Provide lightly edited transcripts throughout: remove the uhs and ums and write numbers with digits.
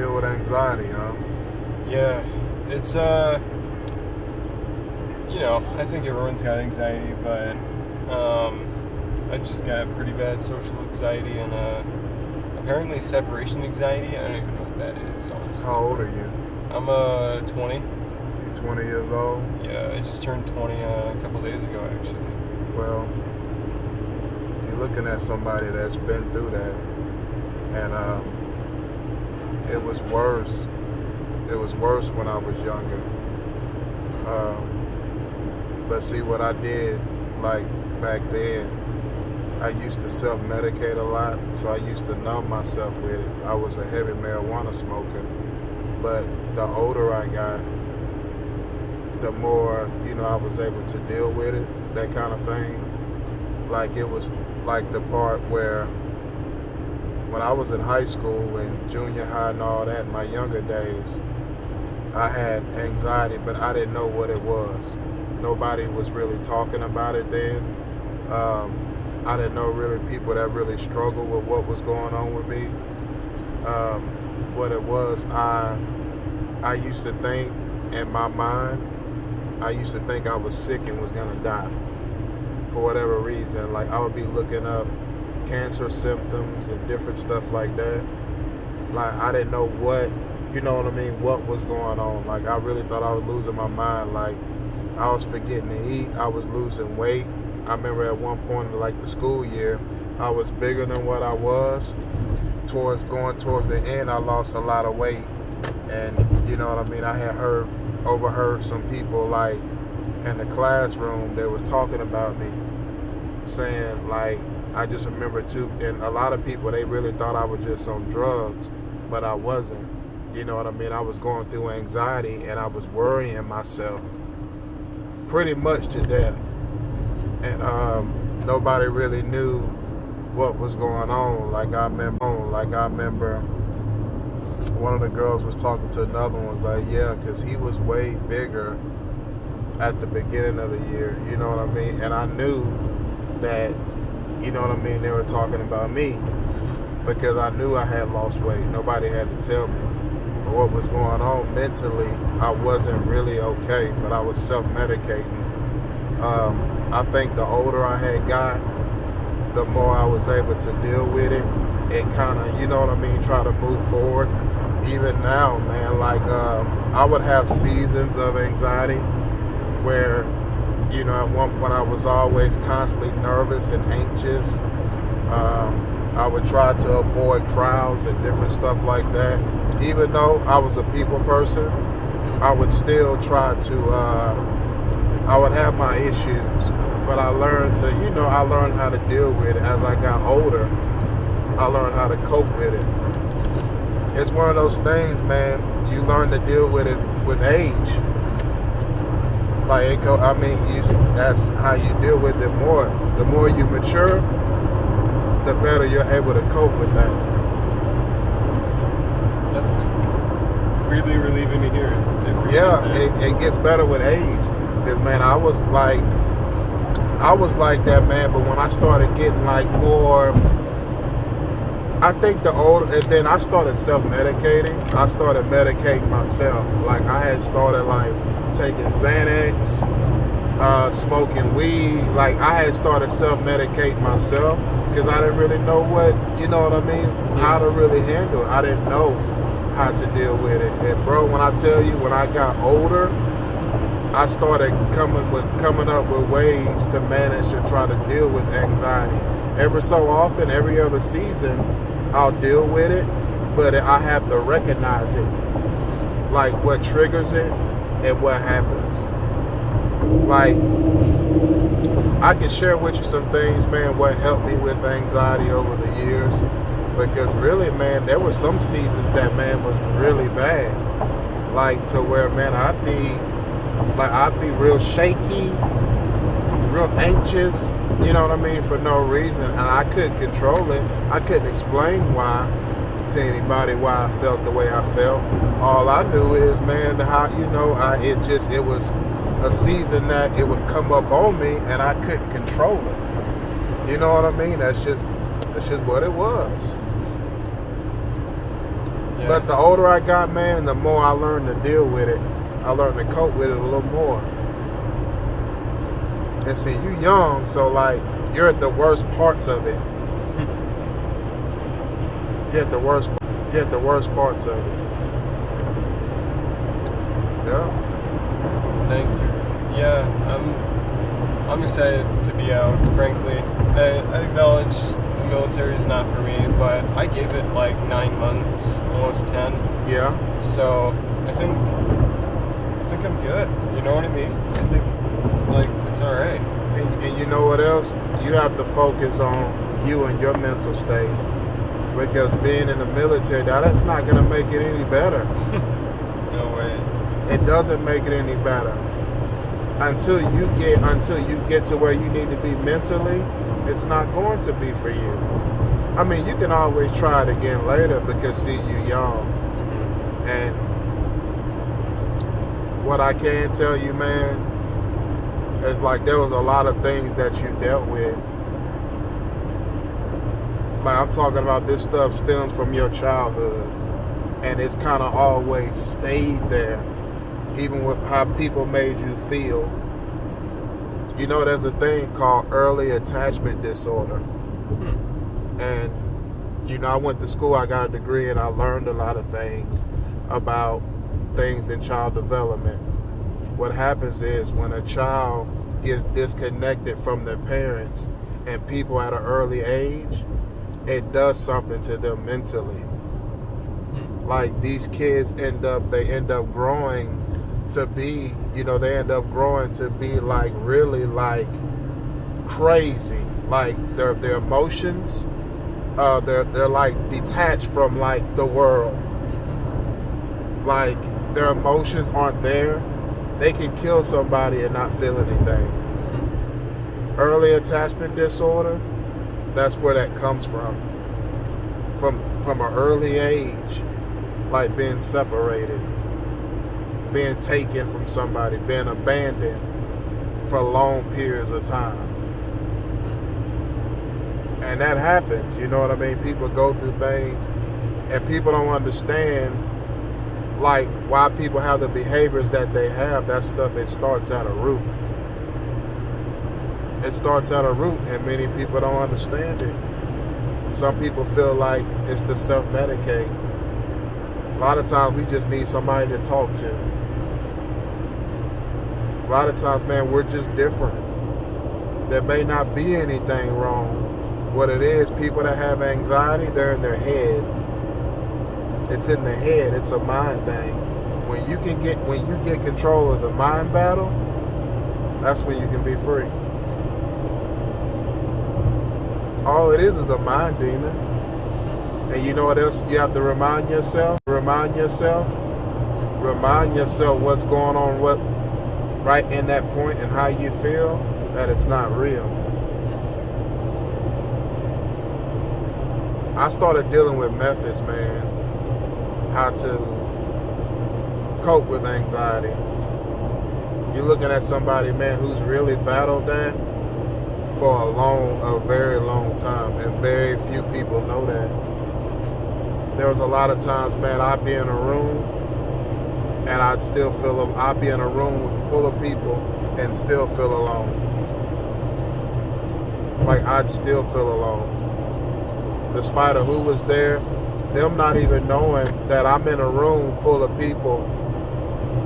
deal with anxiety, huh? Yeah, it's I think everyone's got anxiety, but I just got pretty bad social anxiety and apparently separation anxiety. I don't even know what that is, honestly. How old are you? I'm 20. You 20 years old? Yeah, I just turned 20 a couple days ago, actually. Well, you're looking at somebody that's been through that, and it was worse. It was worse when I was younger. But see, what I did, like back then, I used to self-medicate a lot, so I used to numb myself with it. I was a heavy marijuana smoker, but the older I got, the more, I was able to deal with it, that kind of thing. Like, it was like the part where when I was in high school and junior high and all that, in my younger days, I had anxiety, but I didn't know what it was. Nobody was really talking about it then. I didn't know really people that really struggled with what was going on with me. What it was, I used to think in my mind, I used to think I was sick and was gonna die for whatever reason. Like, I would be looking up cancer symptoms and different stuff like that. Like, I didn't know what, what was going on. Like, I really thought I was losing my mind. Like, I was forgetting to eat. I was losing weight. I remember at one point in like the school year, I was bigger than what I was. Towards the end, I lost a lot of weight. And you know what I mean? I had overheard some people like in the classroom, they was talking about me, saying like, I just remember too, and a lot of people, they really thought I was just on drugs, but I wasn't. You know what I mean? I was going through anxiety and I was worrying myself pretty much to death. And nobody really knew what was going on. Like I remember one of the girls was talking to another one, was like, yeah, because he was way bigger at the beginning of the year, you know what I mean? And I knew that, you know what I mean, they were talking about me because I knew I had lost weight. Nobody had to tell me. But what was going on mentally, I wasn't really okay, but I was self-medicating. I think the older I had got, the more I was able to deal with it and kind of, you know what I mean, try to move forward. Even now, man, like I would have seasons of anxiety where, at one point I was always constantly nervous and anxious. I would try to avoid crowds and different stuff like that. Even though I was a people person, I would still try to, I would have my issues, but I learned how to deal with it as I got older. I learned how to cope with it. It's one of those things, man, you learn to deal with it with age. Like, that's how you deal with it more. The more you mature, the better you're able to cope with that. That's really relieving to hear. It gets better with age. Because, man, I was like that, man, but when I started getting like more, I think the older, and then I started self-medicating. I started medicating myself. Like, I had started like taking Xanax, smoking weed. Like, I had started self-medicating myself because I didn't really know how to really handle it. I didn't know how to deal with it. And bro, when I tell you, when I got older, I started coming up with ways to manage to try to deal with anxiety. Every so often, every other season, I'll deal with it, but I have to recognize it, like what triggers it and what happens. Like, I can share with you some things, man, what helped me with anxiety over the years, because really, man, there were some seasons that, man, was really bad. Like, to where, man, I'd be real shaky, real anxious, you know what I mean, for no reason, and I couldn't control it. I couldn't explain to anybody why I felt the way I felt. All I knew is, man, how, it was a season that it would come up on me and I couldn't control it. You know what I mean? That's just what it was. Yeah. But the older I got, man, the more I learned to deal with it. I learned to cope with it a little more. And see, you young, so like you're at the worst parts of it. You're at the worst parts of it. Yeah. Thank you. Yeah, I'm excited to be out, frankly. I acknowledge the military is not for me, but I gave it like 9 months, almost 10. Yeah. So I think I'm good. You know what I mean? I think like it's all right. And you know what else? You have to focus on you and your mental state, because being in the military, now that's not gonna make it any better. No way. It doesn't make it any better until you get to where you need to be mentally. It's not going to be for you. I mean, you can always try it again later, because see, you young. And what I can tell you, man, is like there was a lot of things that you dealt with. Like I'm talking about, this stuff stems from your childhood, and it's kind of always stayed there, even with how people made you feel. You know, there's a thing called early attachment disorder. And, you know, I went to school, I got a degree, and I learned a lot of things about things in child development. What happens is when a child gets disconnected from their parents and people at an early age, it does something to them mentally. Like these kids end up growing to be, you know, they end up growing to be like really like crazy. Like their emotions, they're like detached from like the world. Like their emotions aren't there. They can kill somebody and not feel anything. Early attachment disorder, that's where that comes from. From an early age, like being separated, being taken from somebody, being abandoned for long periods of time. And that happens, you know what I mean? People go through things and people don't understand like why people have the behaviors that they have. That stuff, it starts at a root. It starts at a root, and many people don't understand it. Some people feel like it's to self-medicate. A lot of times we just need somebody to talk to. A lot of times, man, we're just different. There may not be anything wrong. What it is, people that have anxiety, they're in their head. It's in the head. It's a mind thing. When you get control of the mind battle, that's when you can be free. All it is a mind demon. And you know what else you have to remind yourself? Remind yourself what's going on right in that point and how you feel, that it's not real. I started dealing with methods, man, how to cope with anxiety. You're looking at somebody, man, who's really battled that for a very long time, and very few people know that. There was a lot of times, man, I'd be in a room and I'd be in a room full of people and still feel alone. Like I'd still feel alone. Despite of who was there, them not even knowing that I'm in a room full of people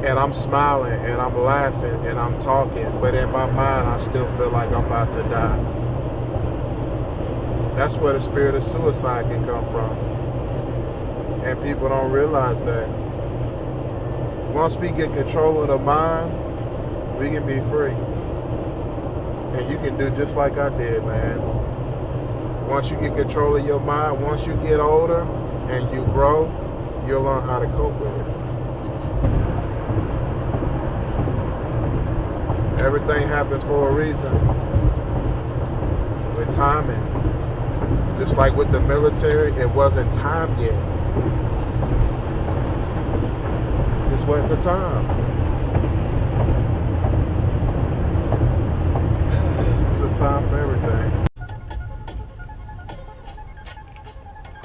and I'm smiling and I'm laughing and I'm talking, but in my mind I still feel like I'm about to die. That's where the spirit of suicide can come from. And people don't realize that. Once we get control of the mind, we can be free. And you can do just like I did, man. Once you get control of your mind, once you get older and you grow, you'll learn how to cope with it. Everything happens for a reason. With timing. Just like with the military, it wasn't time yet. It just wasn't the time. There's a time for everything.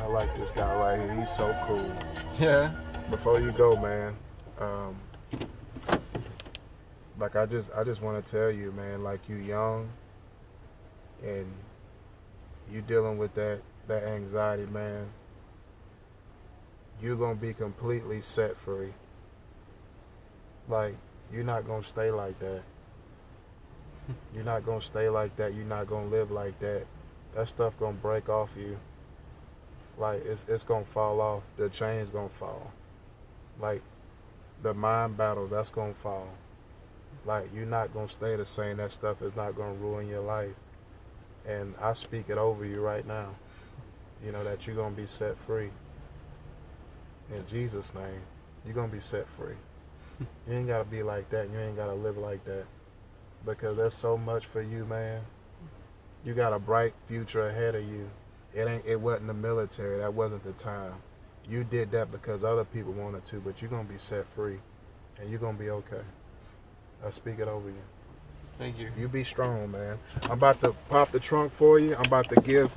I like this guy right here. He's so cool. Yeah. Before you go, man, like I just want to tell you, man, like you young and you dealing with that anxiety, man. You're gonna be completely set free. Like, you're not gonna stay like that. You're not gonna stay like that. You're not gonna live like that. That stuff gonna break off you. Like, it's gonna fall off. The chain's gonna fall. Like, the mind battles, that's gonna fall. Like, you're not gonna stay the same. That stuff is not gonna ruin your life. And I speak it over you right now. You know, that you're gonna be set free. In Jesus' name, you're gonna be set free. You ain't gotta be like that. You ain't gotta live like that. Because there's so much for you, man. You got a bright future ahead of you. It wasn't the military. That wasn't the time. You did that because other people wanted to, but you're gonna be set free. And you're gonna be okay. I speak it over you. Thank you. You be strong, man. I'm about to pop the trunk for you. I'm about to give